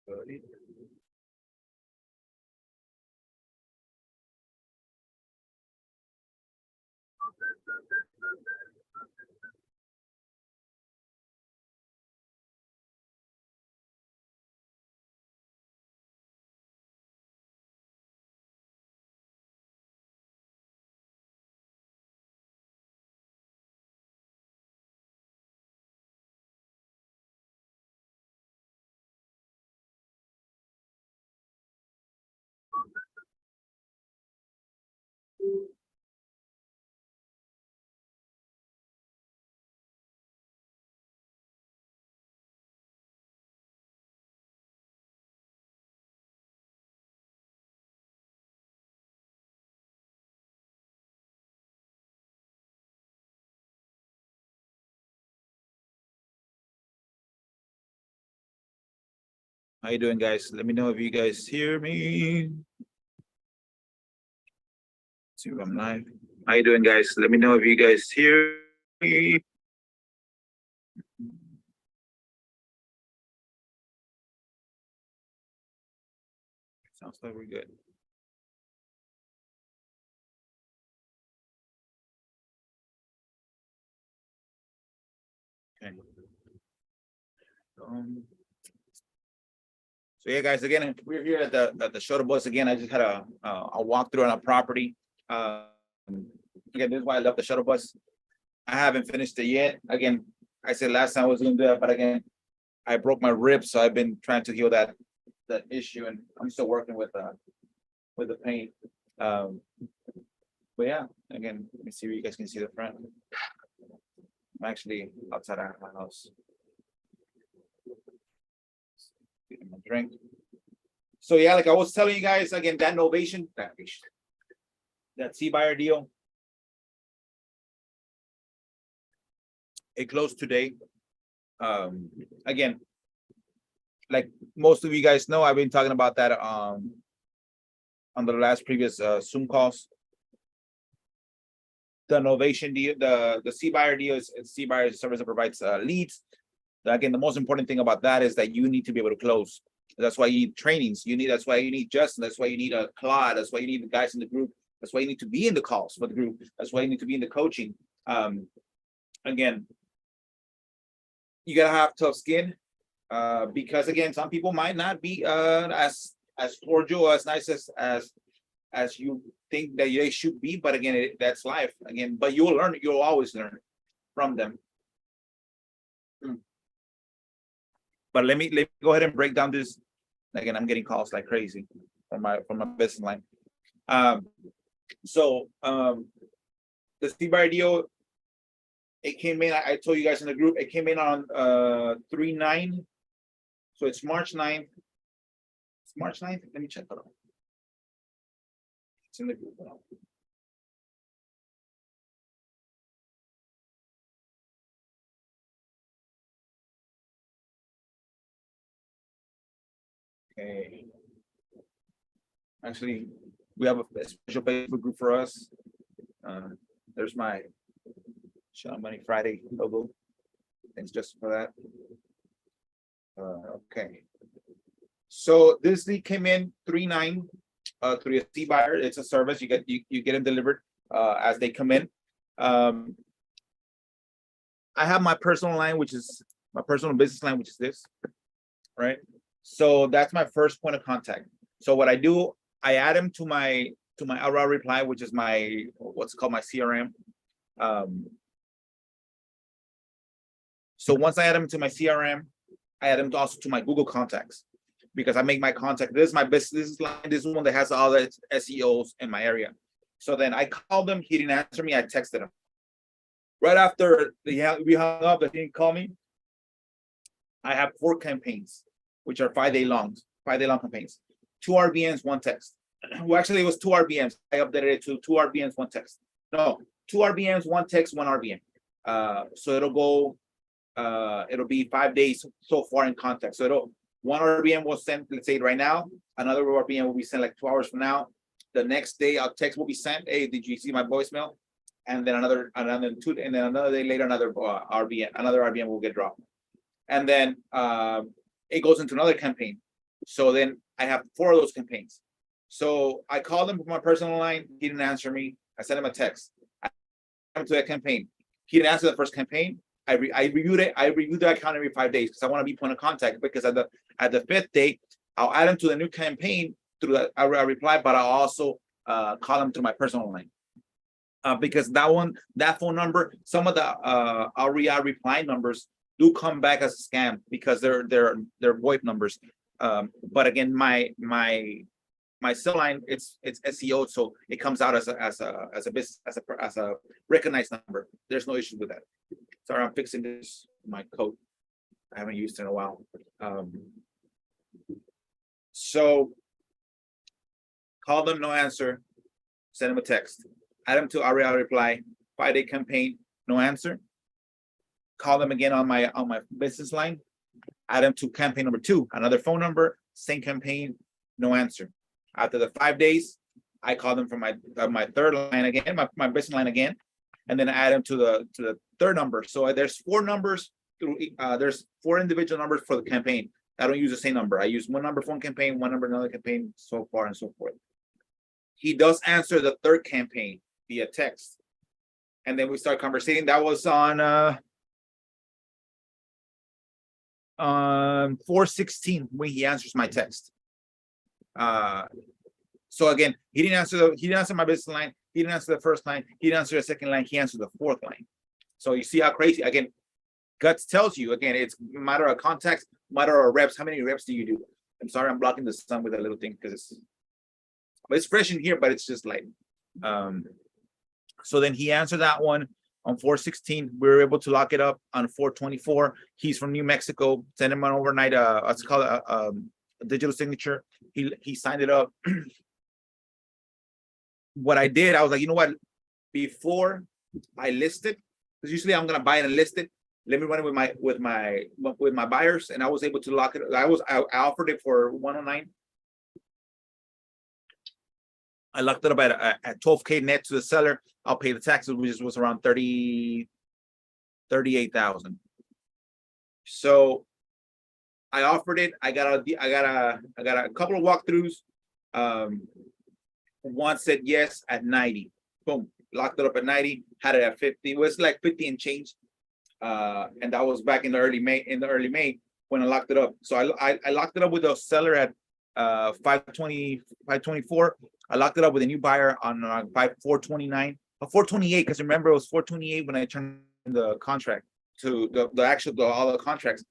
How you doing, guys? Let me know if you guys hear me. See if I'm live. How you doing, guys? Let me know if you guys hear me. Sounds like we're good. Okay. So yeah, guys, again, we're here at the shuttle bus again. I just had a walkthrough on a property. Again, this is why I love the shuttle bus. I haven't finished it yet. Again, I said last time I was going to do it, but again, I broke my ribs, so I've been trying to heal that issue, and I'm still working with the paint. But yeah, again, let me see if you guys can see the front. I'm actually outside of my house. Getting my drink. So yeah, like I was telling you guys, again, that Novation, that Zbuyer deal, it closed today. Again, like most of you guys know, I've been talking about that on the last previous Zoom calls. The Novation deal, the Zbuyer deal is Zbuyer service that provides leads. Again, the most important thing about that is that you need to be able to close. That's why you need trainings. That's why you need Justin. That's why you need a Claude. That's why you need the guys in the group. That's why you need to be in the calls for the group. That's why you need to be in the coaching. Again, you gotta have tough skin, because again, some people might not be as cordial, as nice as you think that they should be. But again, that's life. Again, but you'll learn. You'll always learn from them. But let me go ahead and break down this. Again, I'm getting calls like crazy from my business line. So the Zbuyer deal, it came in. I told you guys in the group, it came in on 3/9. So it's March 9th. It's March 9th. Let me check that out. It's in the group now. Okay. Actually, we have a special Facebook group for us. There's my Shutupmoney Friday logo. Thanks just for that. Okay. So this lead came in 3/9 through a Zbuyer. It's a service you get them delivered as they come in. I have my personal line, which is my personal business line, which is this, right? So that's my first point of contact. So what I do, I add him to my Aura reply, which is my what's called my CRM. So once I add him to my CRM, I add him also to my Google contacts, because I make my contact. This is my business line. This is one that has all the SEOs in my area. So then I called him. He didn't answer me. I texted him. Right after we hung up, he didn't call me. I have 4 campaigns, which are 5-day long campaigns. 2 RBNs, 1 text. Well, actually, it was 2 RBNs. I updated it to 2 RBNs, 1 text. No, 2 RBNs, 1 text, 1 RBN. So it'll go. It'll be 5 days so far in contact. So one RBN will send, let's say right now. Another RBN will be sent like 2 hours from now. The next day, a text will be sent. Hey, did you see my voicemail? And then another 2, and then another day later, another RBN will get dropped. And then it goes into another campaign. So then I have 4 of those campaigns. So I called him from my personal line. He didn't answer me. I sent him a text. I went to that campaign. He didn't answer the first campaign. I reviewed it. I reviewed the account every 5 days because I want to be point of contact. Because at the 5th day, I'll add him to the new campaign through that. I reply, but I'll also call him to my personal line. Because that phone number, some of the reply numbers do come back as a scam because they're VoIP numbers. But again, my cell line, it's SEO, so it comes out as a business, as a recognized number. There's no issue with that. Sorry, I'm fixing my coat. I haven't used it in a while. So call them, no answer. Send them a text. Add them to REI reply. 5-day campaign, no answer. Call them again on my business line. Add them to campaign number 2, another phone number, same campaign, no answer. After the 5 days, I call them from my 3rd line again, my business line again, and then add them to the 3rd number. So there's 4 numbers through. There's 4 individual numbers for the campaign. I don't use the same number. I use one number for one campaign, one number another campaign, so far and so forth. He does answer the 3rd campaign via text, and then we start conversating. That was on 4/16 when he answers my text. So again, he didn't answer my business line. He didn't answer the 1st line. He didn't answer the 2nd line. He answered the 4th line. So you see how crazy. Again, guts tells you. Again, it's a matter of context, matter of reps. How many reps do you do? I'm sorry, I'm blocking the sun with a little thing because it's fresh in here, but it's just light. So then he answered that one on 4/16. We were able to lock it up on 4/24. He's from New Mexico. Send him an overnight. Let's call it a digital signature. He signed it up. What I did, I was like, you know what? Before I list it, because usually I'm gonna buy it and list it. Let me run it with my buyers, and I was able to lock it. I offered it for 109. I locked it up at 12K net to the seller. I'll pay the taxes, which was around 38,000. So I offered it. I got a couple of walkthroughs. One said yes at 90. Boom, locked it up at 90. Had it at 50. It was like 50 and change. And that was back in the early May when I locked it up. So I locked it up with a seller at 520, 524. I locked it up with a new buyer on 429, 428, because remember it was 428 when I turned the contract to all the contracts.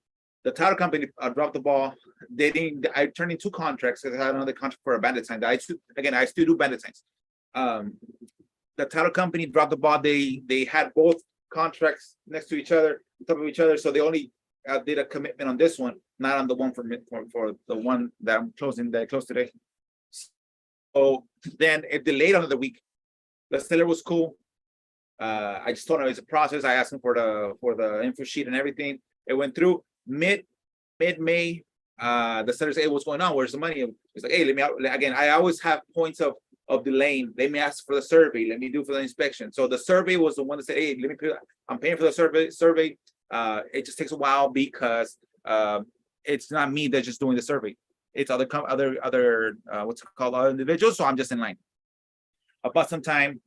The title company dropped the ball. They didn't. I turned in 2 contracts because I had another contract for a bandit sign. I still do bandit signs. The title company dropped the ball. They had both contracts next to each other, on top of each other. So they only did a commitment on this one, not on the one for the one that I'm closing, that I closed today. So then it delayed another week. The seller was cool. I just told him it's a process. I asked him for the info sheet and everything. It went through mid-May. The seller said, hey, what's going on? Where's the money? It's like, hey, let me out again. I always have points of delaying. Let me ask for the survey. Let me do for the inspection. So the survey was the one that said, hey, I'm paying for the survey. It just takes a while because it's not me that's just doing the survey. It's other what's it called, other individuals. So I'm just in line. About some time,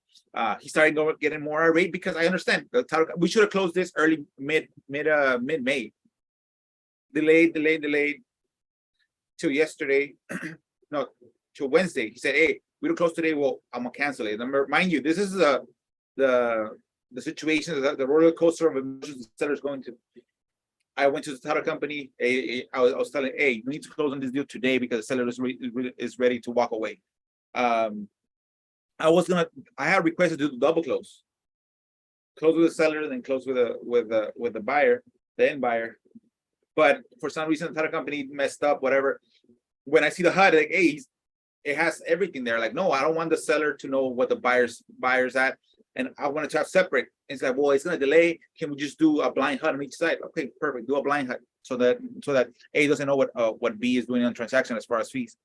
he started getting more irate because I understand we should have closed this early mid-May. Delayed till yesterday. No, till Wednesday. He said, hey, we don't close today. Well, I'm gonna cancel it. Mind you, this is the situation, the roller coaster of emotions the seller's going to. I went to the title company. I was telling, hey, we need to close on this deal today because the seller is ready to walk away. I had requested to do the double close with the seller, then close with the buyer, the end buyer. But for some reason, the title company messed up, whatever. When I see the HUD, like, hey, it has everything there. Like, no, I don't want the seller to know what the buyer's at. And I wanted to have separate. And it's like, well, it's going to delay. Can we just do a blind HUD on each side? Okay, perfect. Do a blind HUD so that A doesn't know what B is doing on transaction as far as fees.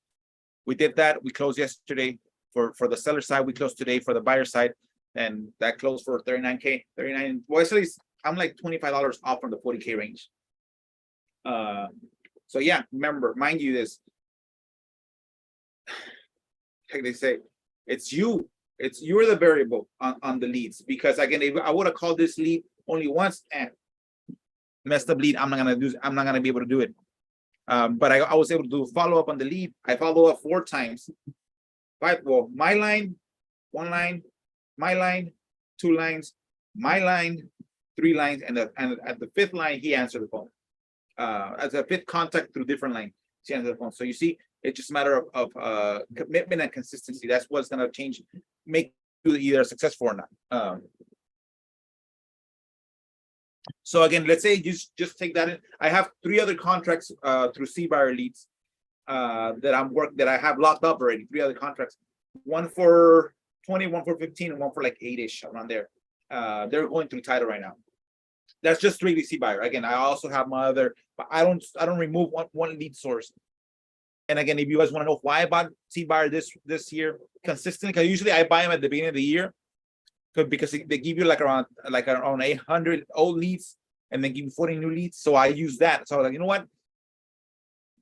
We did that. We closed yesterday for the seller side. We closed today for the buyer side, and that closed for 39K. 39. Well, actually, I'm like $25 off from the 40K range. So yeah, remember, mind you this. like they say, you're the variable on the leads, because again, if I would have called this lead only once and messed up lead, I'm not gonna be able to do it. But I was able to do follow up on the lead. I follow up 4 times. Well, my line, 1 line, my line, 2 lines, my line, 3 lines, and at the 5th line, he answered the phone. As a 5th contact through different line, he answered the phone. So you see, it's just a matter of commitment and consistency. That's what's gonna change, make you either successful or not. So again, let's say you just take that in. I have 3 other contracts through Zbuyer leads that I have locked up already. 3 other contracts, 1 for 20, 1 for 15, and 1 for like 8-ish around there. They're going through title right now. That's just strictly Zbuyer. Again, I also have my other, but I don't remove one lead source. And again, if you guys want to know why I bought Zbuyer this year consistently, because usually I buy them at the beginning of the year, because they give you like around 800 old leads and then give you 40 new leads. So I use that. So I was like, you know what?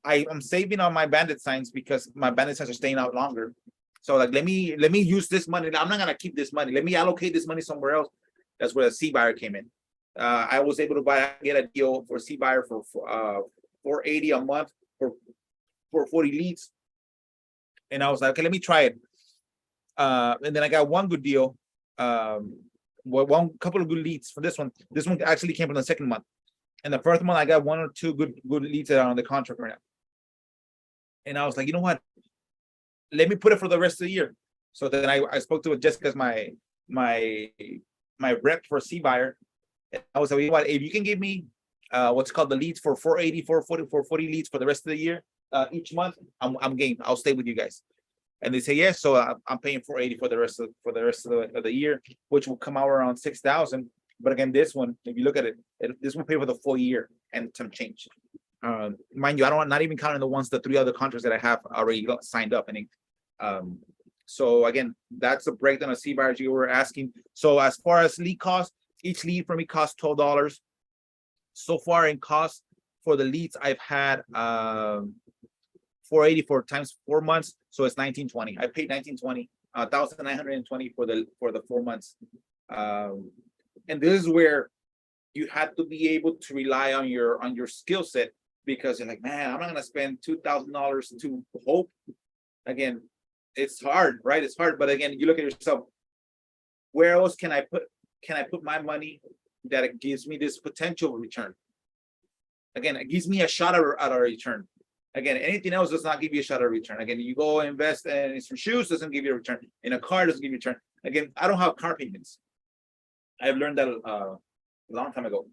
I'm saving on my bandit signs because my bandit signs are staying out longer. So like, let me use this money. I'm not gonna keep this money. Let me allocate this money somewhere else. That's where the Zbuyer came in. I was able to get a deal for Zbuyer for $480 a month for 40 leads. And I was like, okay, let me try it. And then I got one good deal. One couple of good leads for this one. This one actually came from the 2nd month. And the 1st month, I got 1 or 2 good leads that are on the contract right now. And I was like, you know what? Let me put it for the rest of the year. So then I spoke to Jessica's my rep for Zbuyer. I was like, you know what? If you can give me what's called the leads for 480, 440, 440 leads for the rest of the year, each month, I'm game. I'll stay with you guys. And they say yes. So I'm paying 480 for the rest of the year, which will come out around 6,000. But again, this one, if you look at it, this will pay for the full year and some change. Mind you, I'm not even counting the 3 other contracts that I have already signed up. And so again, that's a breakdown of Zbuyer you were asking. So as far as lead cost, each lead for me costs $12. So far in cost for the leads, I've had 484 times 4 months, so it's 1920. I paid 1920, 1,920 for the 4 months. And this is where you have to be able to rely on your skill set, because you're like, man, I'm not gonna spend $2,000 to hope. Again, it's hard, right? It's hard, but again, you look at yourself. Where else can I put my money that it gives me this potential return? Again, it gives me a shot at a return. Again, anything else does not give you a shot at a return. Again, you go invest in some shoes, doesn't give you a return. In a car, doesn't give you a return. Again, I don't have car payments. I've learned that a long time ago.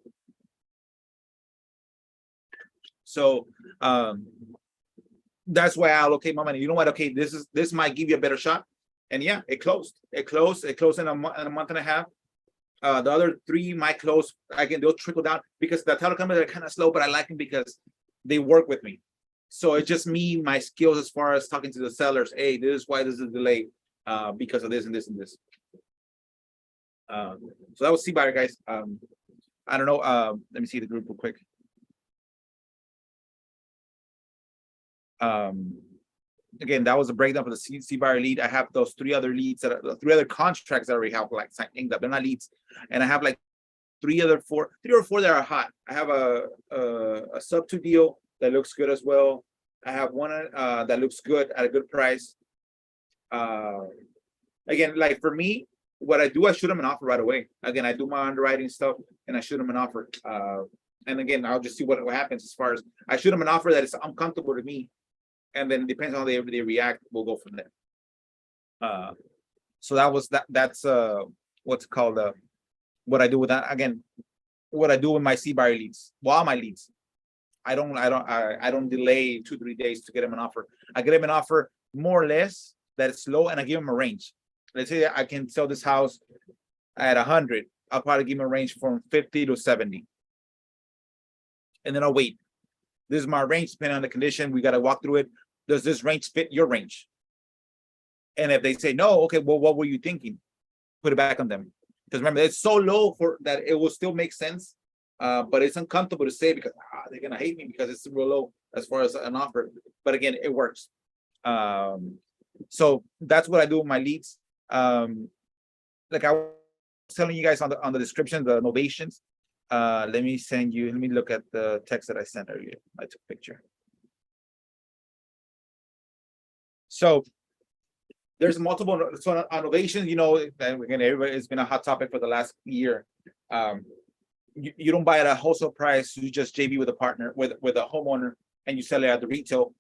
So that's why I allocate my money. You know what? Okay, this might give you a better shot. And yeah, it closed. It closed in a month and a half. The other 3 might close. Again, they'll trickle down, because the title companies are kind of slow, but I like them because they work with me. So it's just me, my skills as far as talking to the sellers. Hey, this is why this is a delay, because of this and this and this. So that was Zbuyer, guys. I don't know. Let me see the group real quick. Again, that was a breakdown for the Zbuyer lead. I have those 3 other leads, 3 other contracts that I already have like signed up. They're not leads, and I have like 3 or 4 that are hot. I have a sub 2 deal that looks good as well. I have one that looks good at a good price. Again, like for me, what I do, I shoot them an offer right away. Again, I do my underwriting stuff and I shoot them an offer. And again, I'll just see what happens. As far as I shoot them an offer that is uncomfortable to me, and then depends on how they react, we'll go from there. So that's what's called what I do with that. Again, what I do with my Zbuyer leads, well, my leads, I don't delay 2-3 days to get them an offer. I get them an offer more or less that it's low, and I give them a range. Let's say I can sell this house at 100. I'll probably give them a range from 50 to 70, and then I'll wait. This is my range, depending on the condition. We got to walk through it. Does this range fit your range? And if they say no, okay, well, what were you thinking? Put it back on them. Because remember, it's so low for that it will still make sense, but it's uncomfortable to say because they're gonna hate me because it's real low as far as an offer. But again, it works. So that's what I do with my leads. Like I was telling you guys on the description, the novations. Let me look at the text that I sent earlier. I took a picture. So there's multiple innovations, you know, and again, everybody, it's been a hot topic for the last year. You don't buy at a wholesale price, you just JV with a partner, with a homeowner, and you sell it at the retail.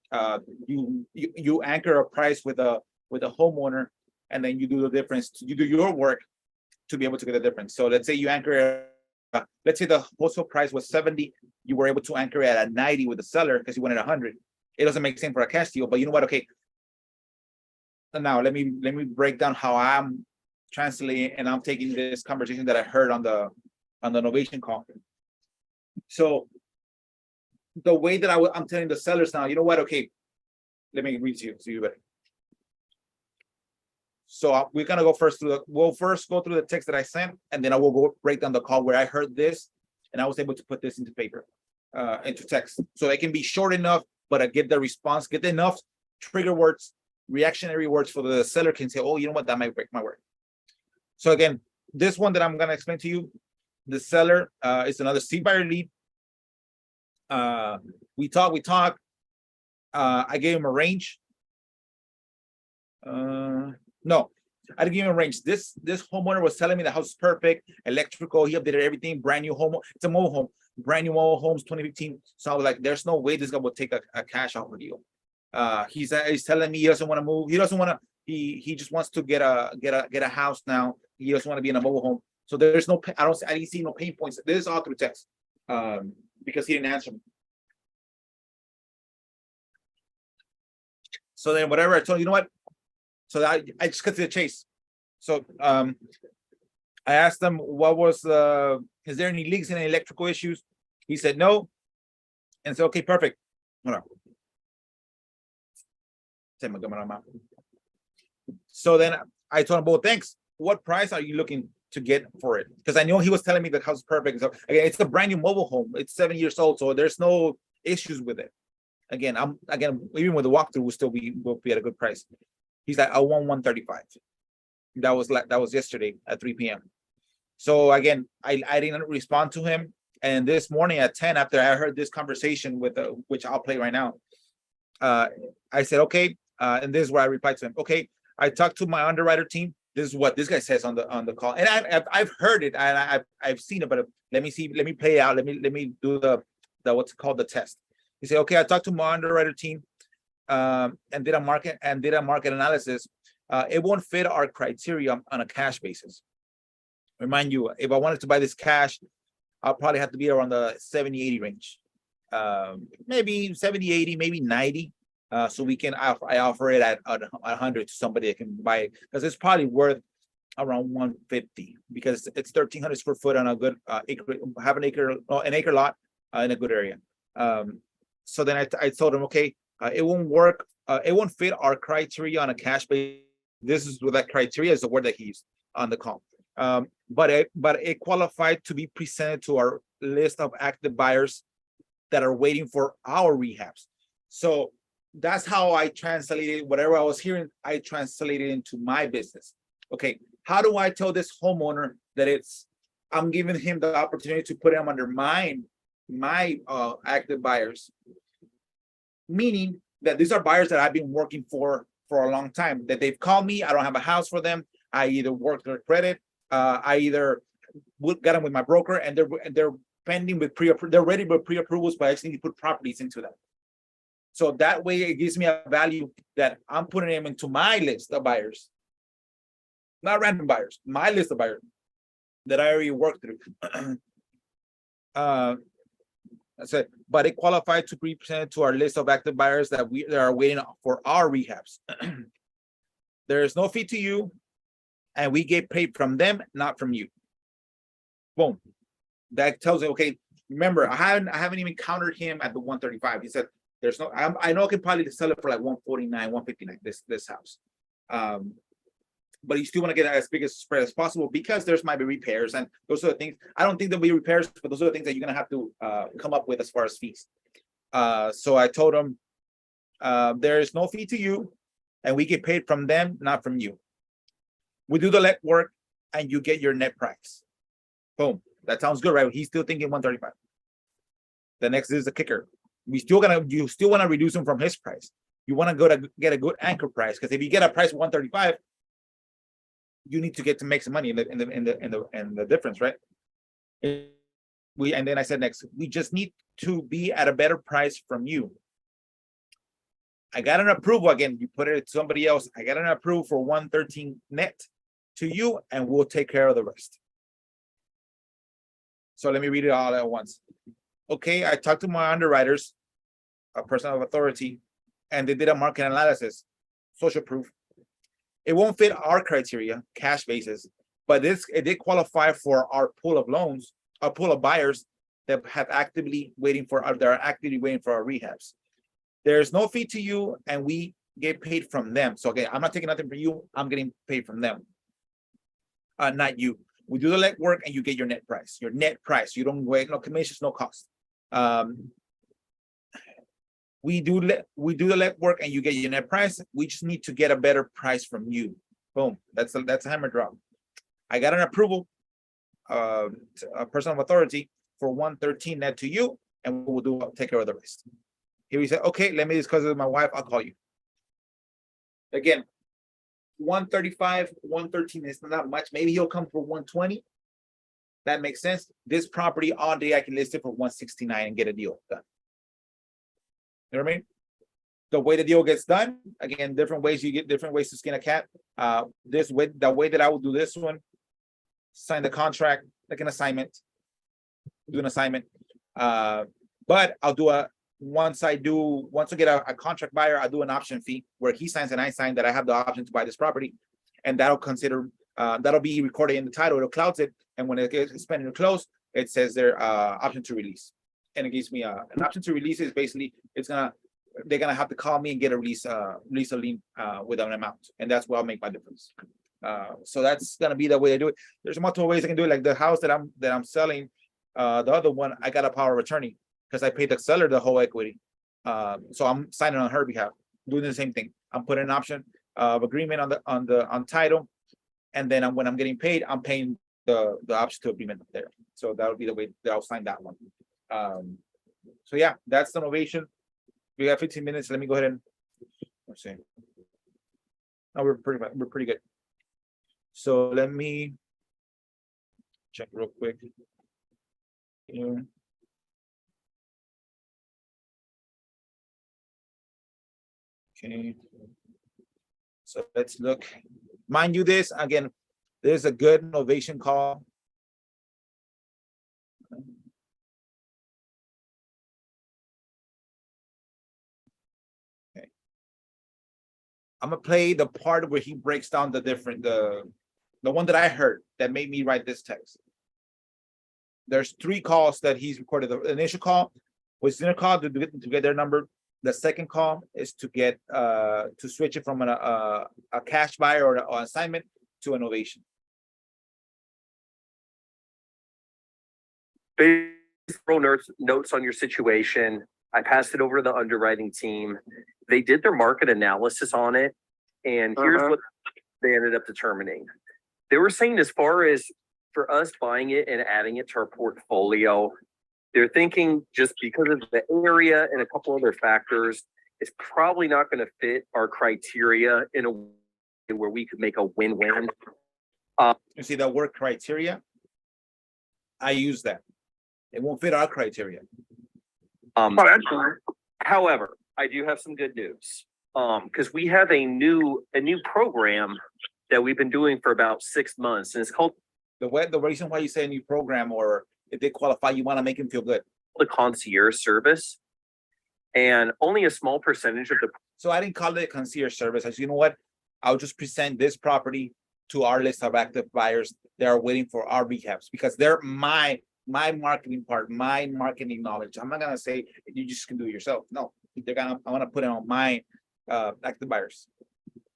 You anchor a price with a homeowner, and then you do the difference. You do your work to be able to get the difference. So let's say you anchor, let's say the wholesale price was 70, you were able to anchor it at 90 with the seller because you wanted 100. It doesn't make sense for a cash deal, but you know what? Okay. Now let me break down how I'm translating, and I'm taking this conversation that I heard on the Novation call. So the way that I'm telling the sellers now, you know what? Okay, let me read to you so you better. So we're gonna go first through we'll first go through the text that I sent, and then I will go break down the call where I heard this, and I was able to put this into paper, into text, so they can be short enough, but I get the response, get enough trigger words, reactionary words for the seller can say, oh, you know what, that might break my word. So again, this one that I'm gonna explain to you, the seller is another Zbuyer lead. We talk. I gave him a range. No, I didn't give him a range. This homeowner was telling me the house is perfect, electrical, he updated everything, brand new home. It's a mobile home, brand new mobile homes, 2015. So I was like, there's no way this guy will take a cash offer deal. He's telling me he doesn't want to move. He doesn't want to. He just wants to get a house now. He doesn't want to be in a mobile home. So there's no. I didn't see no pain points. This is all through text, because he didn't answer me. So then whatever I told you know what. So I just cut to the chase. So I asked them what was is there any leaks and any electrical issues? He said no, and said okay, perfect. Hold on. So then I told him, well, thanks. What price are you looking to get for it? Because I know he was telling me the house is perfect. So again, it's a brand new mobile home. It's 7 years old, so there's no issues with it. Again, even with the walkthrough, will be at a good price. He's like, I want 135. That was yesterday at 3 p.m. So again, I didn't respond to him. And this morning at 10, after I heard this conversation with which I'll play right now, I said, okay, and this is where I replied to him. Okay, I talked to my underwriter team. This is what this guy says on the call, and I've heard it and I've seen it, but let me play it out. Let me do the what's called the test. He said, okay, I talked to my underwriter team, and did a market analysis. It won't fit our criteria on a cash basis. Remind you, if I wanted to buy this cash, I'll probably have to be around the 70-80 range. Maybe 70-80, maybe 90. So I offer it at 100 to somebody that can buy it, because it's probably worth around 150, because it's 1,300 square foot on a good an acre lot in a good area. So then I told him, okay, it won't work. It won't fit our criteria on a cash basis. This is what that criteria is, the word that he used on the call. But it qualified to be presented to our list of active buyers that are waiting for our rehabs. So that's how I translated whatever I was hearing. I translated into my business. Okay, how do I tell this homeowner that I'm giving him the opportunity to put him under my active buyers, meaning that these are buyers that I've been working for a long time, that they've called me. I don't have a house for them. I either work their credit, I either got them with my broker, and they're pending with they're ready with pre-approvals, but I just need to put properties into them. So that way it gives me a value that I'm putting them into my list of buyers, not random buyers, my list of buyers that I already worked through. That's it. But it qualified to be presented to our list of active buyers that are waiting for our rehabs. There is no fee to you, and we get paid from them, not from you. Boom. That tells you, okay, remember, I haven't even countered him at the 135. He said, there's no, I know I can probably sell it for like 149, 159, this house. But you still want to get as big a spread as possible, because there's might be repairs, and those are the things. I don't think there'll be repairs, but those are the things that you're gonna have to come up with as far as fees. So I told him, There is no fee to you, and we get paid from them, not from you. We do the legwork, and you get your net price. Boom. That sounds good, right? He's still thinking 135. The next is the kicker. You still want to reduce him from his price. You want to go to get a good anchor price, because if you get a price of 135, you need to get to make some money in the difference, right? And then I said next, we just need to be at a better price from you. I got an approval again. You put it to somebody else. I got an approval for 113 net to you, and we'll take care of the rest. So let me read it all at once. Okay, I talked to my underwriters, a person of authority, and they did a market analysis, social proof. It won't fit our criteria, cash basis, but it did qualify for our pool of loans, our pool of buyers that have actively waiting for our rehabs. There's no fee to you, and we get paid from them. So again, I'm not taking nothing from you. I'm getting paid from them, not you. We do the legwork, and you get your net price. Your net price. You don't wait, no commissions, no cost. We do the legwork, and you get your net price. We just need to get a better price from you. Boom. That's a hammer drop. I got an approval, a person of authority for 113 net to you, and we'll take care of the rest. Here we said, okay, let me discuss it with my wife. I'll call you. Again, 135, 113 is not much. Maybe he'll come for 120. That makes sense. This property all day, I can list it for 169 and get a deal done. You know what I mean? The way the deal gets done, again, different ways, you get different ways to skin a cat. The way that I will do this one, sign the contract, like an assignment, do an assignment. But I'll do once I get a contract buyer, I'll do an option fee where he signs and I sign that I have the option to buy this property. And that'll be recorded in the title. It'll clouds it. And when it gets spent in close, it says their option to release. And it gives me an option to release is basically they're gonna have to call me and get a release a lien with an amount, and that's where I'll make my difference. So that's gonna be the way I do it. There's multiple ways I can do it. Like the house that I'm selling, the other one I got a power of attorney because I paid the seller the whole equity. So I'm signing on her behalf, doing the same thing. I'm putting an option of agreement on title, and then when I'm getting paid, I'm paying the option to agreement there. So that'll be the way that I'll sign that one. So yeah, that's the Novation. We got 15 minutes. Let me go ahead and let's see. Oh, we're pretty good. So let me check real quick. Here. Okay. So let's look. Mind you, this again, there's a good Novation call. I'm gonna play the part where he breaks down the one that I heard that made me write this text. There's 3 calls that he's recorded. The initial call was dinner call to get their number. The second call is to get to switch it from a cash buyer or assignment to a Novation. Notes on your situation. I passed it over to the underwriting team. They did their market analysis on it, and here's what they ended up determining. They were saying, as far as for us buying it and adding it to our portfolio, they're thinking just because of the area and a couple other factors, it's probably not going to fit our criteria in a way where we could make a win-win. You see that word criteria? I use that. It won't fit our criteria. However, I do have some good news. Because we have a new program that we've been doing for about 6 months, and it's called the reason why you say a new program, or if they qualify, you want to make them feel good. The concierge service, and only a small percentage of the. So I didn't call it a concierge service. I said, you know what? I'll just present this property to our list of active buyers that are waiting for our rehabs, because they're my marketing part, my marketing knowledge. I'm not gonna say you just can do it yourself. No, I want to put it on my active buyers.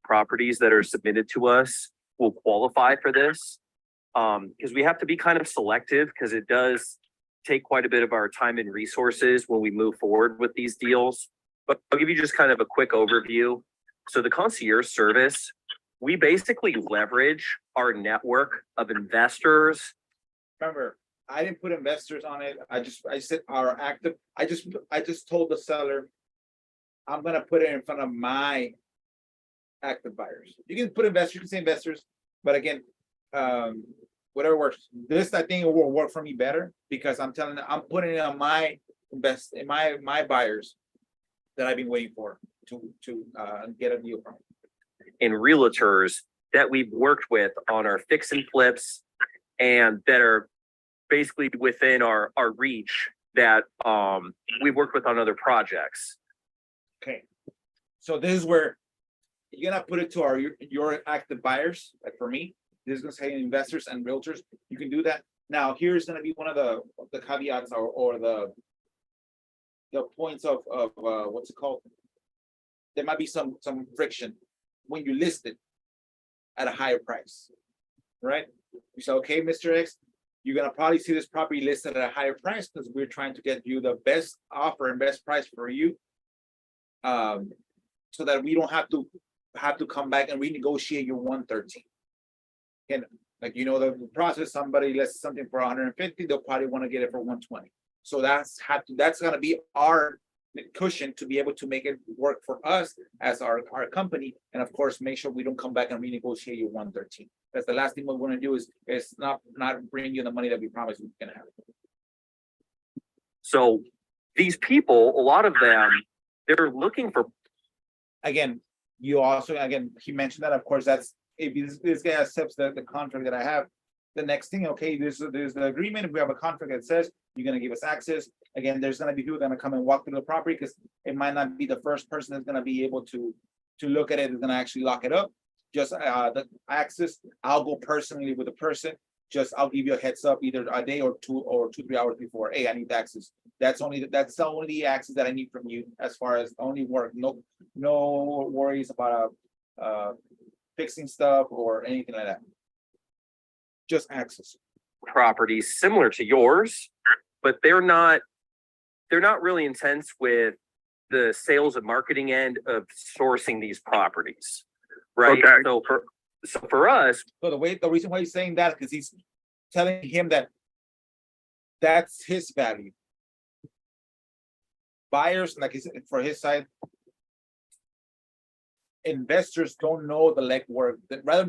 Properties that are submitted to us will qualify for this, because we have to be kind of selective, because it does take quite a bit of our time and resources when we move forward with these deals. but I'll give you just kind of a quick overview. So the concierge service, we basically leverage our network of investors. Remember, I didn't put investors on it. I said our active, I just told the seller, I'm gonna put it in front of my active buyers. You can put investors, you can say investors, but again, whatever works. This, I think it will work for me better because I'm telling them, I'm putting it on my my buyers that I've been waiting for to get a deal from. And realtors that we've worked with on our fix and flips and that are basically within our reach that we've worked with on other projects. Okay. So this is where you're gonna put it to your active buyers, like for me, this is gonna say investors and realtors. You can do that. Now, here's gonna be one of the caveats or the points of what's it called? There might be some friction when you list it at a higher price, right? You say, okay, Mr. X, you're gonna probably see this property listed at a higher price because we're trying to get you the best offer and best price for you. So that we don't have to come back and renegotiate your 113. And like, you know, the process, somebody lists something for 150, they'll probably want to get it for 120. So that's gonna be our cushion to be able to make it work for us as our company, and of course make sure we don't come back and renegotiate your 113. That's the last thing we want to do is not bring you the money that we promised we were gonna have. So these people, a lot of them, they're looking for. Again, you also, he mentioned that, of course, that's if this guy accepts the contract that I have, the next thing, okay, there's the agreement. If we have a contract that says you're gonna give us access, again, there's gonna be people gonna come and walk through the property because it might not be the first person that's gonna be able to look at it, is gonna actually lock it up. Just the access, I'll go personally with the person. Just I'll give you a heads up either a day or 2-3 hours before. Hey, I need access. That's the only access that I need from you as far as only work. No worries about fixing stuff or anything like that. Just access. Properties similar to yours, but they're not really intense with the sales and marketing end of sourcing these properties, right? Okay. So for us, so the reason why he's saying that is because he's telling him that that's his value. Buyers, like he said, for his side, investors don't know the legwork.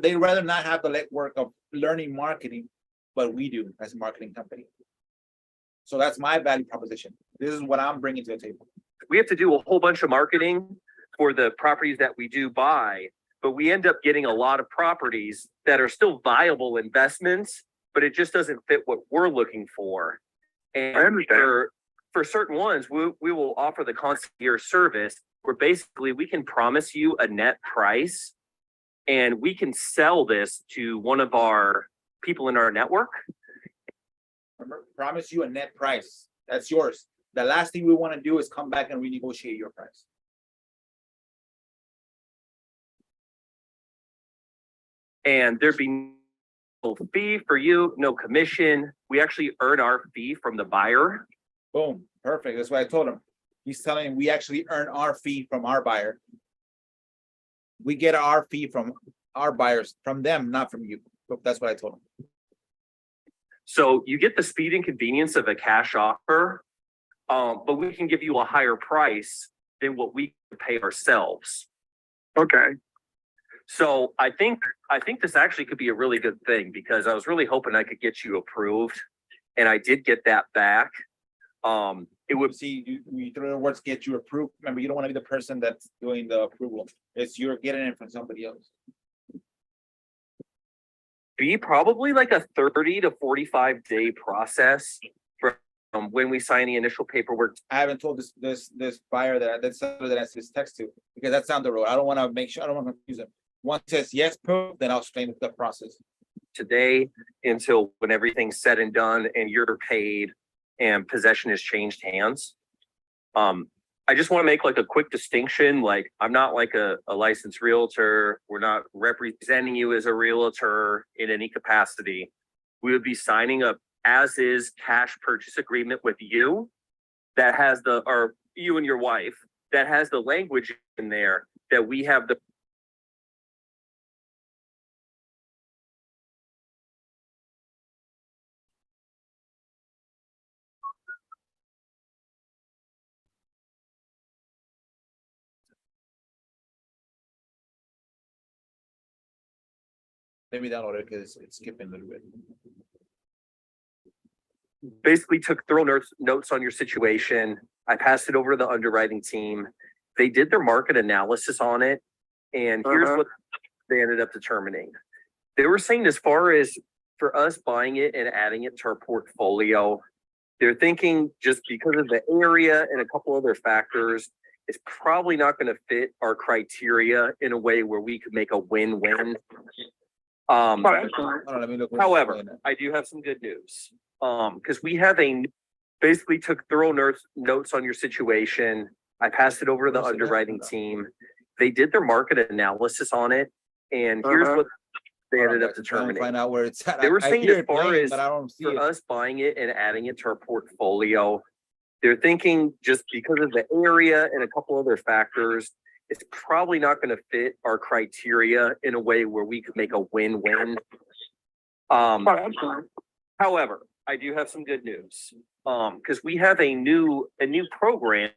They rather not have the legwork of learning marketing, but we do as a marketing company. So that's my value proposition. This is what I'm bringing to the table. We have to do a whole bunch of marketing for the properties that we do buy, but we end up getting a lot of properties that are still viable investments, but it just doesn't fit what we're looking for. And for certain ones, we will offer the concierge service where basically we can promise you a net price and we can sell this to one of our people in our network. Remember, promise you a net price. That's yours. The last thing we want to do is come back and renegotiate your price. And there'd be no fee for you, no commission. We actually earn our fee from the buyer. Boom, perfect. That's what I told him. He's telling him we actually earn our fee from our buyer. We get our fee from our buyers, from them, not from you. That's what I told him. So you get the speed and convenience of a cash offer, but we can give you a higher price than what we pay ourselves. Okay. So I think this actually could be a really good thing because I was really hoping I could get you approved, and I did get that back. It would see you throw the words get you approved. Remember, you don't want to be the person that's doing the approval. It's you're getting it from somebody else. Be probably like a 30 to 45 day process from when we sign the initial paperwork. I haven't told this buyer that seller that I sent this text to because that's down the road. I don't want to make sure, I don't want to confuse them. Once it says yes, proof, then I'll explain the process. Today until when everything's said and done and you're paid and possession has changed hands. I just want to make like a quick distinction. Like I'm not like a licensed realtor. We're not representing you as a realtor in any capacity. We would be signing up as is cash purchase agreement with you that has you and your wife that has the language in there that we have the Let me download it because it's skipping a little bit. basically took thorough notes on your situation. I passed it over to the underwriting team. They did their market analysis on it. And here's what they ended up determining. They were saying, as far as for us buying it and adding it to our portfolio, they're thinking just because of the area and a couple other factors, it's probably not going to fit our criteria in a way where we could make a win-win. However, I do have some good news. Because we have basically took thorough notes on your situation. I passed it over to the underwriting team. They did their market analysis on it. And here's what they ended up determining. Find out where it's at. They were saying, as far as for us buying it and adding it to our portfolio, they're thinking just because of the area and a couple other factors, it's probably not going to fit our criteria in a way where we could make a win-win. However, I do have some good news. Because we have a new program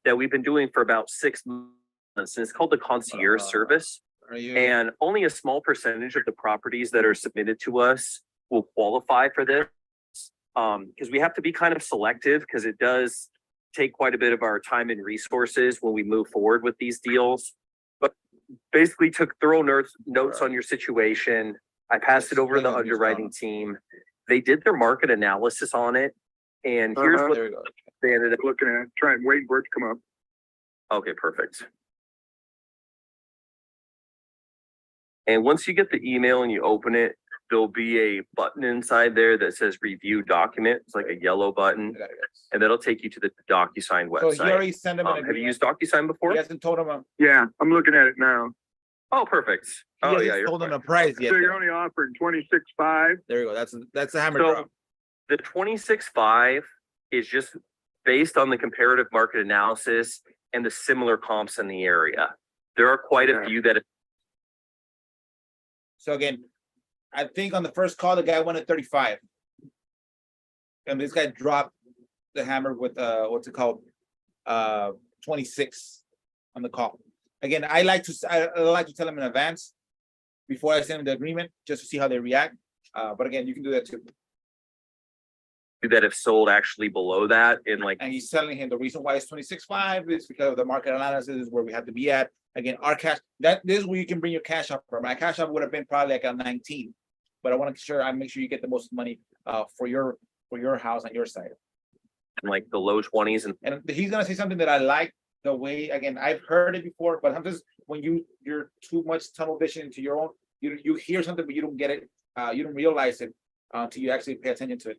that we've been doing for about 6 months, and it's called the concierge service. And only a small percentage of the properties that are submitted to us will qualify for this. Because we have to be kind of selective, because it does take quite a bit of our time and resources when we move forward with these deals. But basically took thorough notes on your situation. I passed it over to the underwriting team. They did their market analysis on it. And here's what they ended up looking at, trying waiting for it to come up. Okay, perfect. And once you get the email and you open it, there'll be a button inside there that says review document. It's like a yellow button, and that'll take you to the DocuSign website. So you already sent them. Have you used DocuSign before? He hasn't told them. Yeah, I'm looking at it now. Oh, perfect. He Oh, hasn't yeah, you're told them fine. the price yet. So you're only offering 26.5. There you go. That's the hammer So drop. the 26.5 is just based on the comparative market analysis and the similar comps in the area. There are quite a few that. So again, I think on the first call, the guy went at 35. And this guy dropped the hammer with what's it called? 26 on the call. Again, I like to tell them in advance before I send them the agreement, just to see how they react. But again, you can do that too. That have sold actually below that in like. And he's telling him the reason why it's 26.5 is because of the market analysis is where we have to be at. Again, our cash, this is where you can bring your cash up from. My cash up would have been probably like a 19, but I want to make sure you get the most money for your house on your side. In like the low 20s. And he's gonna say something that I like the way, again, I've heard it before, but sometimes when you're too much tunnel vision into your own, you hear something, but you don't get it, you don't realize it until you actually pay attention to it.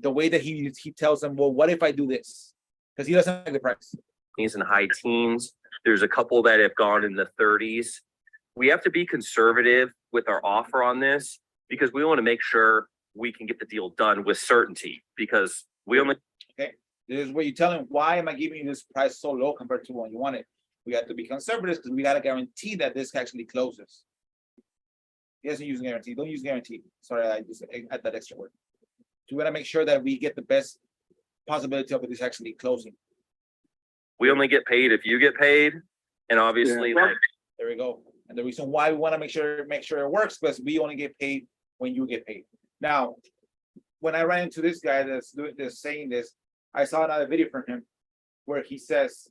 The way that he tells them, well, what if I do this? Because he doesn't like the price. He's in high teens. There's a couple that have gone in the 30s. We have to be conservative with our offer on this because we want to make sure we can get the deal done with certainty, because we only. Okay, this is where you tell him, why am I giving you this price so low compared to when you want it? We have to be conservative because we got to guarantee that this actually closes. He doesn't use guarantee. Don't use guarantee. Sorry, I just add that extra word. So we got to make sure that we get the best possibility of this actually closing. We only get paid if you get paid, and obviously, there we go. And the reason why we want to make sure it works, because we only get paid when you get paid. Now, when I ran into this guy that's saying this, I saw another video from him where he says,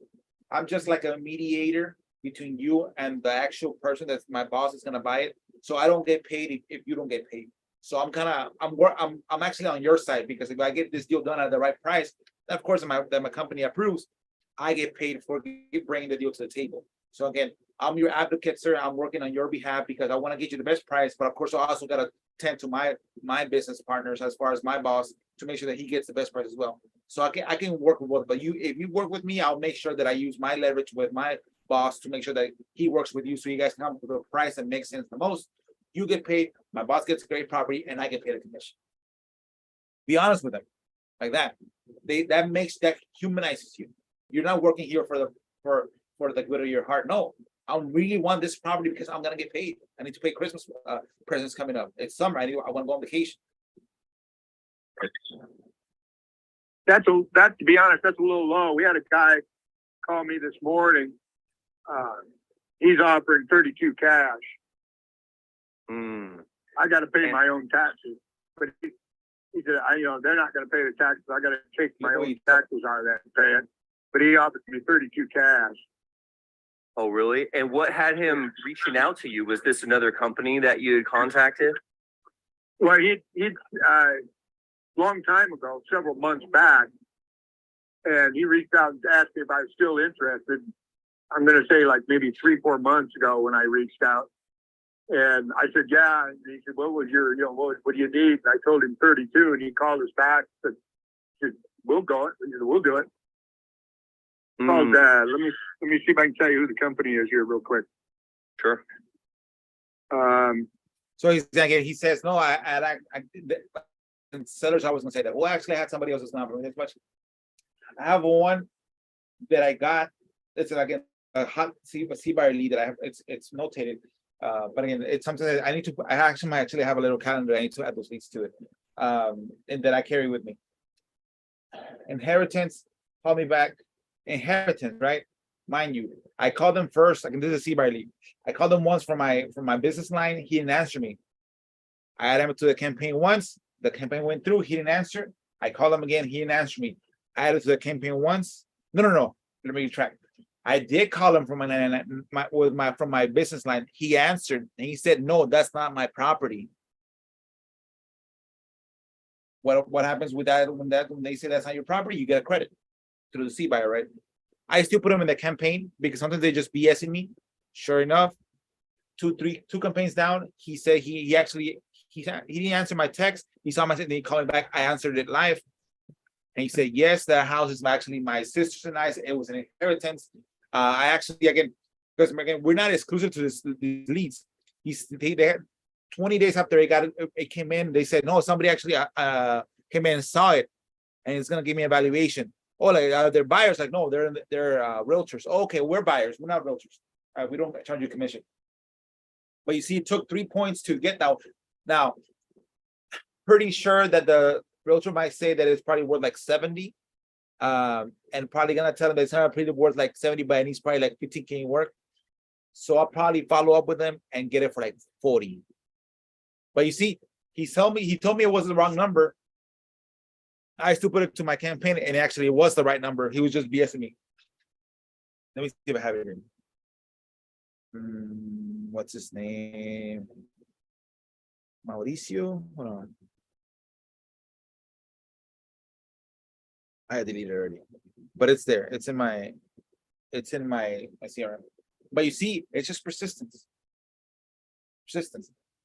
"I'm just like a mediator between you and the actual person that's my boss is gonna buy it. So I don't get paid if you don't get paid. So I'm actually on your side, because if I get this deal done at the right price, of course, that my company approves, I get paid for bringing the deal to the table. So again, I'm your advocate, sir. I'm working on your behalf because I want to get you the best price, but of course, I also got to tend to my business partners as far as my boss to make sure that he gets the best price as well. So I can work with both. But if you work with me, I'll make sure that I use my leverage with my boss to make sure that he works with you, so you guys come up with a price that makes sense the most. You get paid, my boss gets a great property, and I get paid a commission. Be honest with them, like that. That humanizes you. You're not working here for the good of your heart. No, I really want this property because I'm gonna get paid. I need to pay Christmas presents coming up. It's summer. I want to go on vacation. That, to be honest, that's a little low. We had a guy call me this morning. He's offering 32 cash. I got to pay my own taxes, but he said, they're not going to pay the taxes. I got to take my own taxes out of that and pay it. But he offered me 32 cash. Oh, really? And what had him reaching out to you? Was this another company that you had contacted? Well, he long time ago, several months back, and he reached out and asked me if I was still interested. I'm going to say like maybe 3-4 months ago when I reached out. And I said, yeah. And he said, what was your, what do you need? And I told him 32, and he called us back. Said, we'll go it. We'll do it. Called, let me see if I can tell you who the company is here real quick. Sure. So he says, no, and sellers always gonna say that. Well, actually, I had somebody else's number. I have one that I got. It's again a hot Zbuyer lead that I have. It's notated. But again, it's something that I need to. I actually have a little calendar. I need to add those leads to it, and that I carry with me. Inheritance, call me back. Inheritance, right? Mind you, I called them first. This is a Zbuyer lead. I called them once from my business line. He didn't answer me. I added him to the campaign once. The campaign went through. He didn't answer. I called him again. He didn't answer me. I added to the campaign once. No. Let me retract. I did call him from my business line. He answered and he said, "No, that's not my property." What happens with that when they say that's not your property? You get a credit through the Zbuyer, right? I still put them in the campaign because sometimes they just BSing me. Sure enough, two campaigns down, he said he didn't answer my text. He saw my text, and he called me back. I answered it live. And he said, yes, that house is actually my sister's and I. It was an inheritance. I actually, because we're not exclusive to these leads. They had 20 days after it came in, they said, no, somebody actually came in and saw it, and it's gonna give me a valuation. Oh, like they're buyers? Like, no, they're realtors. Oh, okay, we're buyers. We're not realtors. We don't charge you commission. But you see, it took 3 points to get that. Now, pretty sure that the realtor might say that it's probably worth like 70, and probably gonna tell him that it's not pretty worth like 70, but it needs probably like 15K in work. So I'll probably follow up with them and get it for like 40. But you see, he told me it was the wrong number. I still put it to my campaign, and actually it was the right number. He was just BSing me. Let me see if I have it here. What's his name? Mauricio? Hold on. I deleted it already, but it's there. It's in my CRM. But you see, it's just persistence.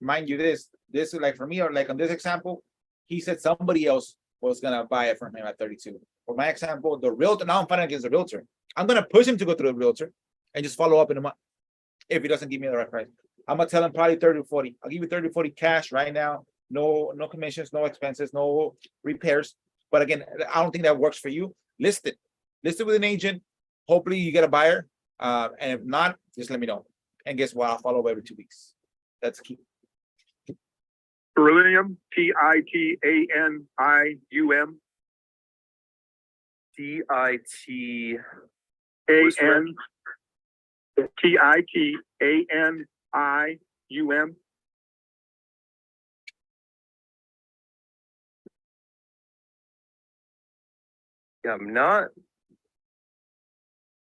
Mind you, this is like for me, or like on this example, he said somebody else was gonna buy it from him at 32. For my example, the realtor, now I'm fighting against the realtor. I'm gonna push him to go through the realtor and just follow up in a month if he doesn't give me the right price. I'm gonna tell him probably 30 to 40. I'll give you 30 to 40 cash right now. No commissions, no expenses, no repairs. But again, I don't think that works for you. List it with an agent. Hopefully you get a buyer. And if not, just let me know. And guess what? I'll follow up every 2 weeks. That's key. Trillium, Titanium. Titanium. Yeah, I'm not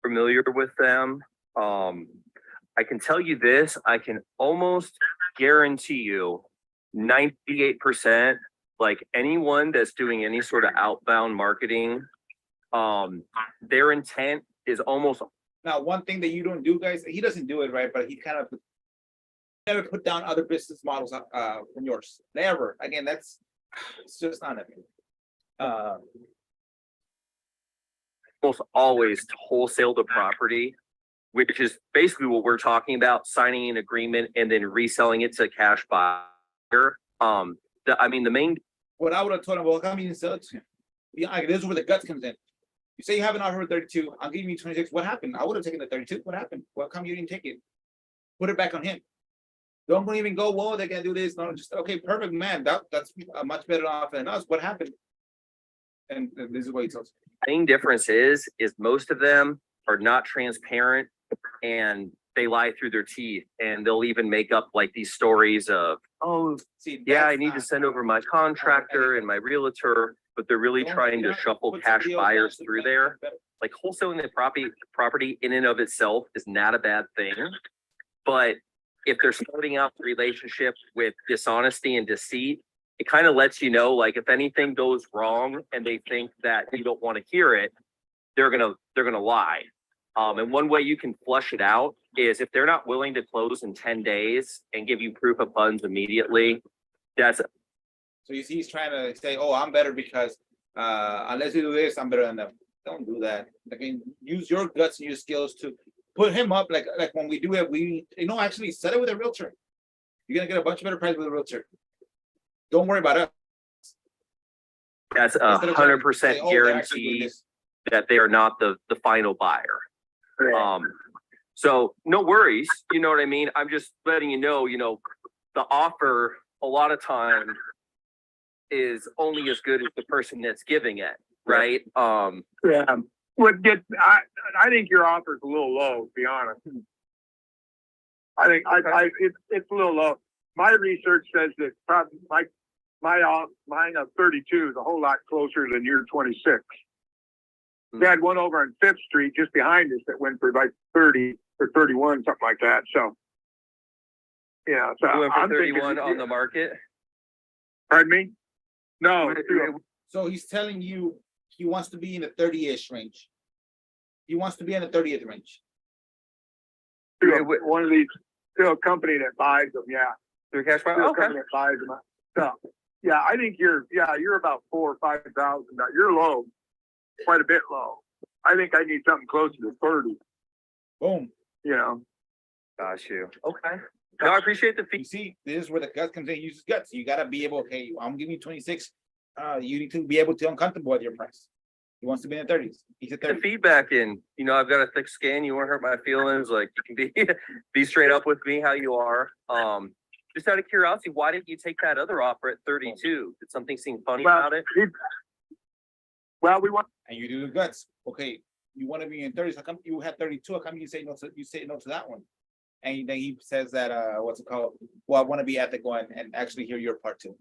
familiar with them. I can tell you this, I can almost guarantee you 98%, like anyone that's doing any sort of outbound marketing, their intent is almost. Now, one thing that you don't do, guys, he doesn't do it right, but he kind of never put down other business models from yours. Never. Again, it's just not it. Almost always to wholesale the property, which is basically what we're talking about, signing an agreement and then reselling it to a cash buyer. The main. What I would have told him, well, how come you didn't sell it to him? Yeah, this is where the guts comes in. You say you have an offer of 32, I'm giving you 26. What happened? I would have taken the 32. What happened? Well, come you didn't take it? Put it back on him. Don't even go, whoa, they can do this. No, just okay, perfect, man. That's a much better offer than us. What happened? And this is what he tells. Main difference is most of them are not transparent and they lie through their teeth, and they'll even make up like these stories of, oh, See, yeah, I that's need to not- send over my contractor and my realtor, but they're really Don't- trying to yeah, shuffle put cash some deals buyers down, through something there. better. Like wholesaling the property in and of itself is not a bad thing. But if they're starting out the relationship with dishonesty and deceit, it kind of lets you know, like if anything goes wrong and they think that you don't want to hear it, they're gonna lie. And one way you can flush it out is if they're not willing to close in 10 days and give you proof of funds immediately, that's So you see, he's trying to say, "Oh, I'm better because unless you do this, I'm better than them." Don't do that. I mean, use your guts and your skills to put him up. Like when we do it, actually set it with a realtor. You're gonna get a bunch better price with a realtor. Don't worry about it. that's Instead of trying to say, 100% "Oh, they're actually doing guarantee this." that they are not the final buyer. So no worries, you know what I mean? I'm just letting you know, the offer a lot of time is only as good as the person that's giving it, right? Yeah, I think your offer's a little low, to be honest. I think it's a little low. My research says that probably mine of 32 is a whole lot closer than your 26. We had one over on 5th Street just behind us that went for like 30 or 31, something like that. So, yeah. So You went for I'm 31 thinking, on the market. Pardon me? No, So he's telling you he wants to be in the 30-ish range. He wants to be in the 30th range. one of these, still a company that buys them. Yeah. Through cash buyer? Still a Okay. company that buys them. So, yeah, I think you're about 4,000 or 5,000. You're low, quite a bit low. I think I need something closer to 30. Boom. Got you. Okay. No, I appreciate the You feedback. see, this is where the gut comes in. Use guts. You gotta be able. Okay, I'm giving you 26. You need to be able to uncomfortable with your price. He wants to be in the 30s. He's at The 30. feedback and I've got a thick skin. You won't hurt my feelings. Like you can be straight up with me how you are. Just out of curiosity, why didn't you take that other offer at 32? Did something seem funny about it? Well, we want. And you do the guts. Okay, you want to be in 30s. How come you had 32? How come you say no to that one? And then he says that what's it called? Well, I want to be ethical and actually hear your part too.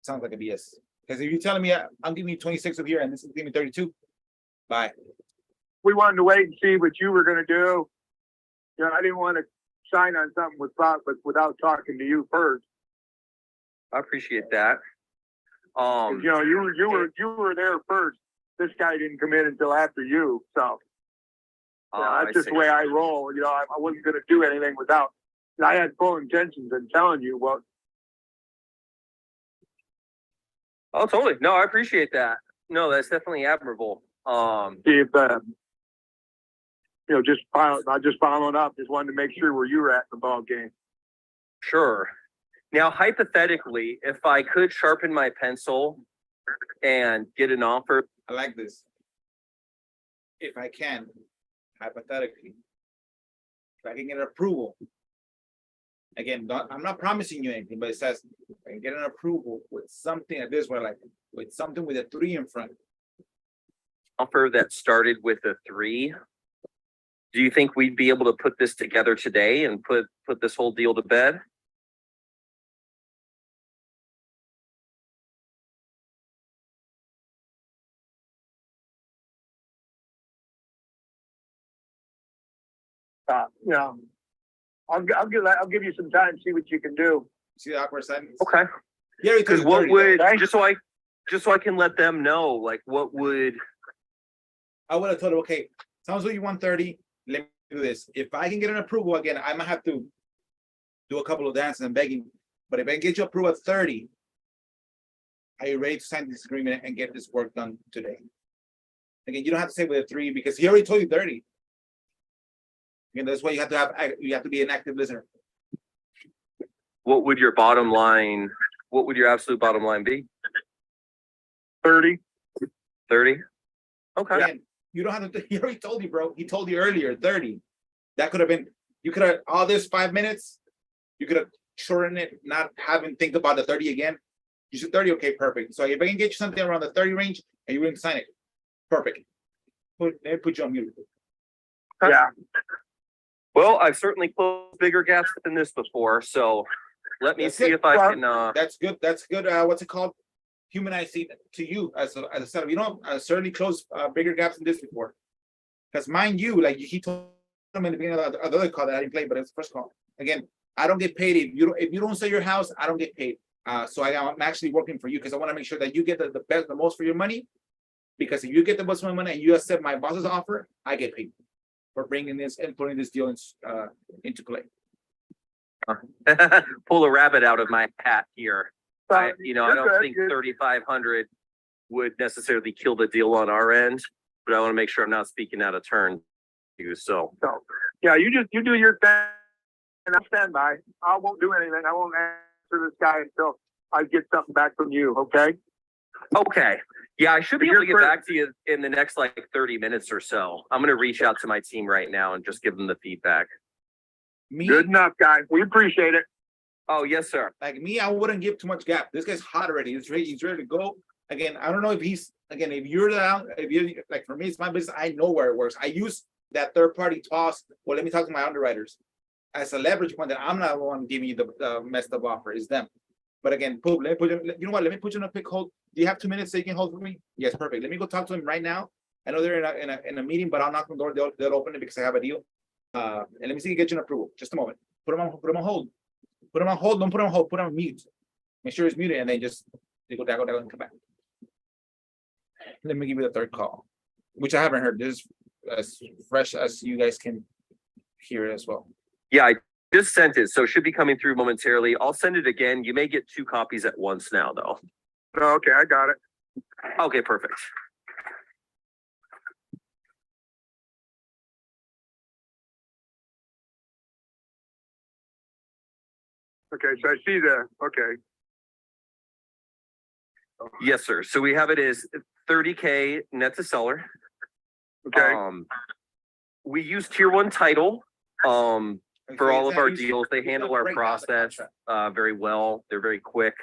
Sounds like a BS. Because if you're telling me I'm giving you 26 over here and this is giving me 32, bye. We wanted to wait and see what you were going to do. I didn't want to sign on something without talking to you first. I appreciate that. You were there first. This guy didn't come in until after you. So I that's just see. the way I roll. I wasn't going to do anything without. I had full intentions in telling you what. Oh, totally. No, I appreciate that. No, that's definitely admirable. See if just following up. Just wanted to make sure where you were at in the ball game. Sure. Now, hypothetically, if I could sharpen my pencil and get an offer, I like this. If I can, hypothetically, if I can get an approval. Again, I'm not promising you anything, but it says I can get an approval with something like this, where with something with a 3 in front. offer that started with a 3, do you think we'd be able to put this together today and put this whole deal to bed? I'll give you some time, see what you can do. See the awkward silence? Okay. Yeah, Because what would just so I can let them know, like what would I would have told him, okay, sounds like you want 30. Let me do this. If I can get an approval again, I might have to do a couple of dances and begging. But if I can get you approval at 30, are you ready to sign this agreement and get this work done today? Again, you don't have to say with a 3 because he already told you 30. Again, that's why you have to be an active listener. what would your absolute bottom line be? 30. 30? Okay. Again, you don't have to, he already told you, bro. He told you earlier, 30. That could have been, you could have, all this 5 minutes, you could have shortened it, not having think about the 30 again. You said 30, okay, perfect. So if I can get you something around the 30 range and you wouldn't sign it, perfect. Let me put you on mute. Yeah. Well, I've certainly closed bigger gaps than this before, so let me That's see it. if I can, That's good. That's good. What's it called? Humanizing to you as a setup. You know, I certainly closed bigger gaps than this before. Because mind you, like he told him in the beginning of the other call that I didn't play, but it's the first call. Again, I don't get paid if you don't sell your house, I don't get paid. So I'm actually working for you because I want to make sure that you get the best, the most for your money. Because if you get the most of my money and you accept my boss's offer, I get paid for bringing this and putting this deal into play. pull a rabbit out of my hat here. I You're don't good. think 3,500 would necessarily kill the deal on our end, but I want to make sure I'm not speaking out of turn. So, So, yeah, you do your thing, and I'll stand by. I won't do anything. I won't answer this guy until I get something back from you. Okay? okay. Yeah, I should be If able to you're get back to you in the next like 30 minutes or so. I'm going to reach out to my team right now and just give them the feedback. Me, Good enough, guy. We appreciate it. Oh, yes, sir. like me, I wouldn't give too much gap. This guy's hot already. He's ready to go. Again, I don't know if he's if you're down, if you like for me, it's my business. I know where it works. I use that third party toss. Well, let me talk to my underwriters as a leverage point that I'm not the one giving you the messed up offer. It's them. But again, Poop, let me put you know what? Let me put you in a quick hold. Do you have 2 minutes so you can hold for me? Yes, perfect. Let me go talk to him right now. I know they're in a meeting, but I'll knock on the door. They'll open it because I have a deal. And let me see if I can get you an approval. Just a moment. Put him on hold. Put him on hold. Don't put him on hold. Put him on mute. Make sure it's muted, and then just they go down, and come back. Let me give you the third call, which I haven't heard. This is as fresh as you guys can hear it as well. Yeah, I just sent it, so it should be coming through momentarily. I'll send it again. You may get 2 copies at once now, though. Okay, I got it. Okay, perfect. Okay, so I see okay. Yes, sir. So we have it as 30K net to seller. Okay. We use tier 1 title for all of our deals. They It's handle a our breakdown of the process contract. very well. They're very quick,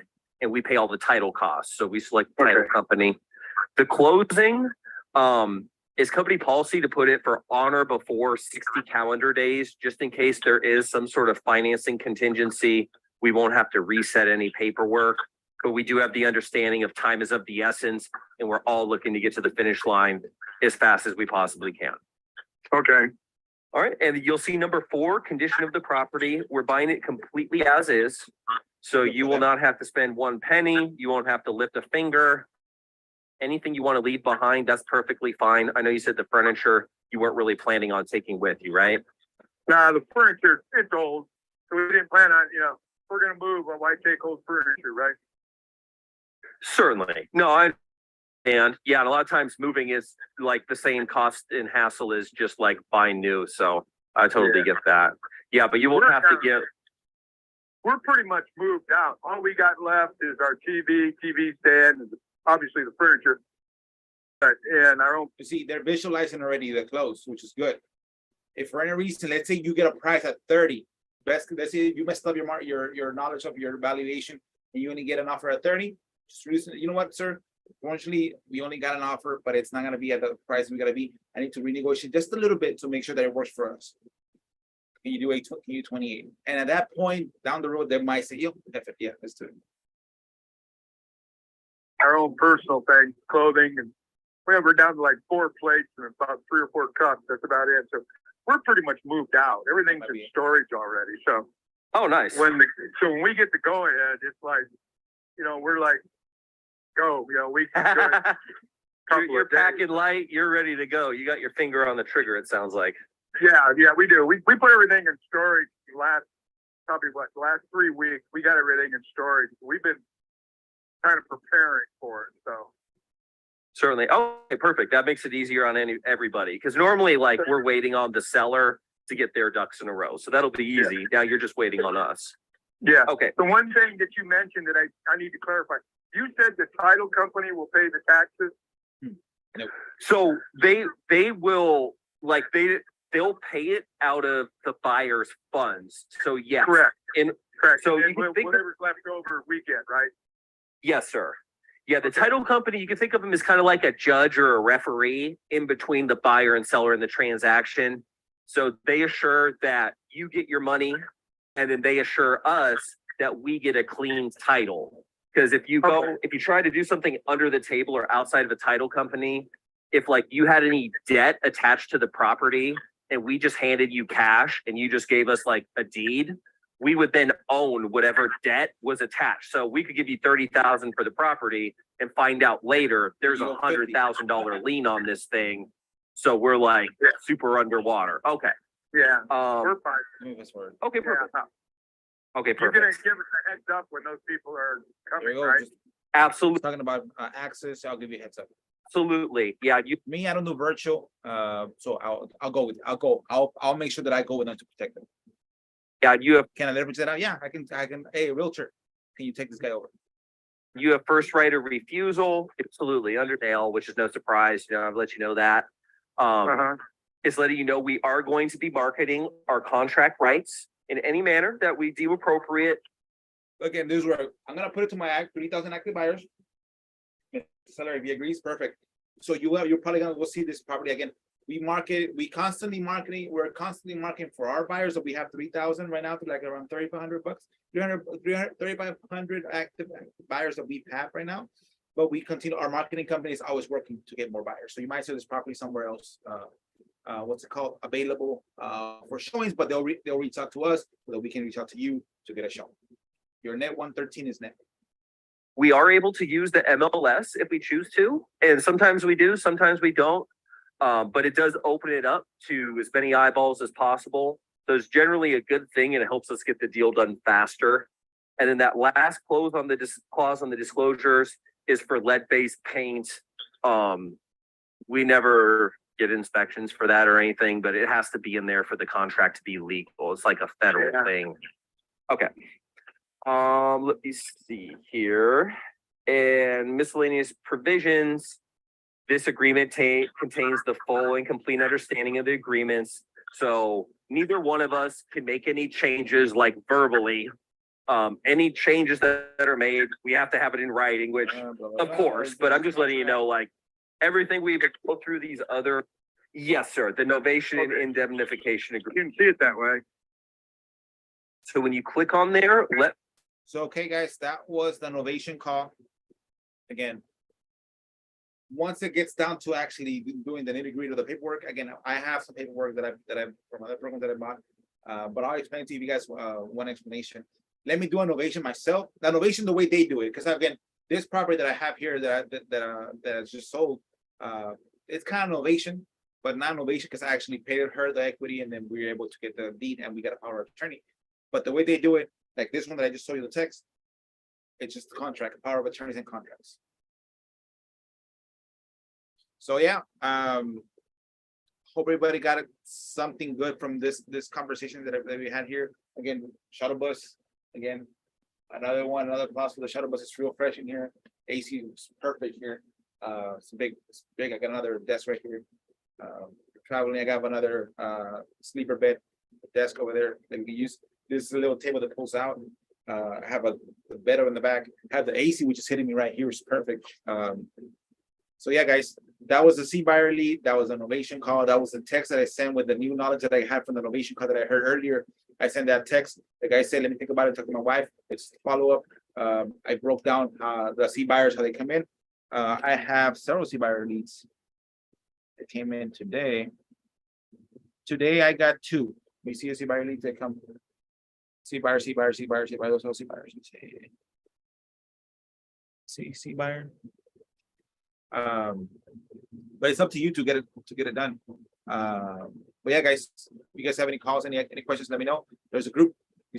and we pay all the title costs. So we select the title Okay. company. The closing is company policy to put it for on or before 60 calendar days, just in case there is some sort of financing contingency. We won't have to reset any paperwork, but we do have the understanding of time is of the essence, and we're all looking to get to the finish line as fast as we possibly can. Okay. All right, and you'll see number 4, condition of the property. We're buying it completely as is. So you will not have to spend 1 penny. You won't have to lift a finger. Anything you want to leave behind, that's perfectly fine. I know you said the furniture you weren't really planning on taking with you, right? Now the furniture, it's old, so we didn't plan on, we're gonna move, but why take old furniture, right? Certainly. No, and a lot of times moving is like the same cost and hassle as just like buying new. So I totally get that. Yeah, but you won't have to get. We're pretty much moved out. All we got left is our TV stand, and obviously the furniture, and our own. You see, they're visualizing already the close, which is good. If for any reason, let's say you get a price at 30, let's say you messed up your knowledge of your valuation and you only get an offer at 30, just reason, you know what, sir? Unfortunately, we only got an offer, but it's not going to be at the price we got to be. I need to renegotiate just a little bit to make sure that it works for us. Can you do 28? And at that point down the road, they might say, yeah, let's do it. Our own personal things, clothing, and we're down to like 4 plates and about 3 or 4 cups. That's about it. So we're pretty much moved out. Everything's in storage already. So Oh, nice. when we get to go ahead, it's like, we're like, go, we can do it. You're packing light. You're ready to go. You got your finger on the trigger. It sounds like. Yeah, we do. We put everything in storage last 3 weeks. We got everything in storage. We've been kind of preparing for it. So Certainly. Okay, perfect. That makes it easier on everybody. Because normally, like, we're waiting on the seller to get their ducks in a row. So that'll be easy. Now you're just waiting on us. yeah. Okay. The one thing that you mentioned that I need to clarify, you said the title company will pay the taxes. So they will like they'll pay it out of the buyer's funds. So yes. Correct. Correct. So And you can think of- whatever's left over, we get, right? Yes, sir. Yeah, the title company, you can think of them as kind of like a judge or a referee in between the buyer and seller in the transaction. So they assure that you get your money, and then they assure us that we get a clean title. Because if you try to do something under the table or outside of a title company, if like you had any debt attached to the property and we just handed you cash and you just gave us like a deed, we would then own whatever debt was attached. So we could give you $30,000 for the property and find out later there's $100,000 lien on this thing. So we're like super underwater. Okay. Yeah. We're fine. Move this forward. Okay, perfect. Okay, You're gonna perfect. give us a heads up when those people are There coming, you go. right? Just Absolutely. talking about access. I'll give you a heads up. Absolutely. Yeah. Me, I don't do virtual. So I'll go with I'll make sure that I go with them to protect them. You have Can I leverage that out? Yeah, I can. Hey, realtor, can you take this guy over? first right of refusal. Absolutely. Under Dale, which is no surprise. I've let you know that. It's letting you know we are going to be marketing our contract rights in any manner that we deem appropriate. Again, this is where I'm gonna put it to my 3,000 active buyers. Seller, if he agrees, perfect. So you're probably gonna go see this property again. We're constantly marketing for our buyers. So we have 3,000 right now to like around $3,500, 3,500 active buyers that we have right now. But we continue, our marketing company is always working to get more buyers. So you might see this property somewhere else, what's it called, available for showings, but they'll reach out to us so that we can reach out to you to get a show. Your net 113 is net. We are able to use the MLS if we choose to, and sometimes we do, sometimes we don't. But it does open it up to as many eyeballs as possible. So it's generally a good thing, and it helps us get the deal done faster. And then that last clause on the disclosures is for lead-based paint. We never get inspections for that or anything, but it has to be in there for the contract to be legal. It's like a federal thing. Okay. Let me see here. And miscellaneous provisions. This agreement contains the full and complete understanding of the agreements. So neither one of us can make any changes like verbally. Any changes that are made, we have to have it in writing, which of course, but I'm just letting you know, like everything we've go through these other. Yes, sir. The novation and indemnification You agreement. can see it that way. So when you click on there, So, okay, guys, that was the Novation call. Again, once it gets down to actually doing the nitty-gritty of the paperwork, again, I have some paperwork that I've from other programs that I bought. But I'll explain to you if you guys one explanation. Let me do a Novation myself. The Novation the way they do it, because again, this property that I have here that is just sold, it's kind of Novation, but not Novation because I actually paid her the equity and then we were able to get the deed and we got a power of attorney. But the way they do it, like this one that I just showed you the text, it's just the contract, power of attorneys and contracts. So yeah, hope everybody got something good from this conversation that we had here. Again, shuttle bus, again, another class for the shuttle bus. It's real fresh in here. AC is perfect here. It's big. I got another desk right here. Traveling, I got another sleeper bed desk over there that we can use. This is a little table that pulls out. I have a bed in the back. I have the AC, which is hitting me right here. It's perfect. So yeah, guys, that was the Zbuyer lead. That was a Novation call. That was the text that I sent with the new knowledge that I had from the Novation call that I heard earlier. I sent that text. The guy said, let me think about it, talk to my wife. It's follow up. I broke down the Zbuyers, how they come in. I have several Zbuyer leads that came in today. Today I got two. We see a Zbuyer leads that come. Zbuyer, those are Zbuyers. See Zbuyer. But it's up to you to get it done. But yeah, guys, if you guys have any calls, any questions, let me know. There's a group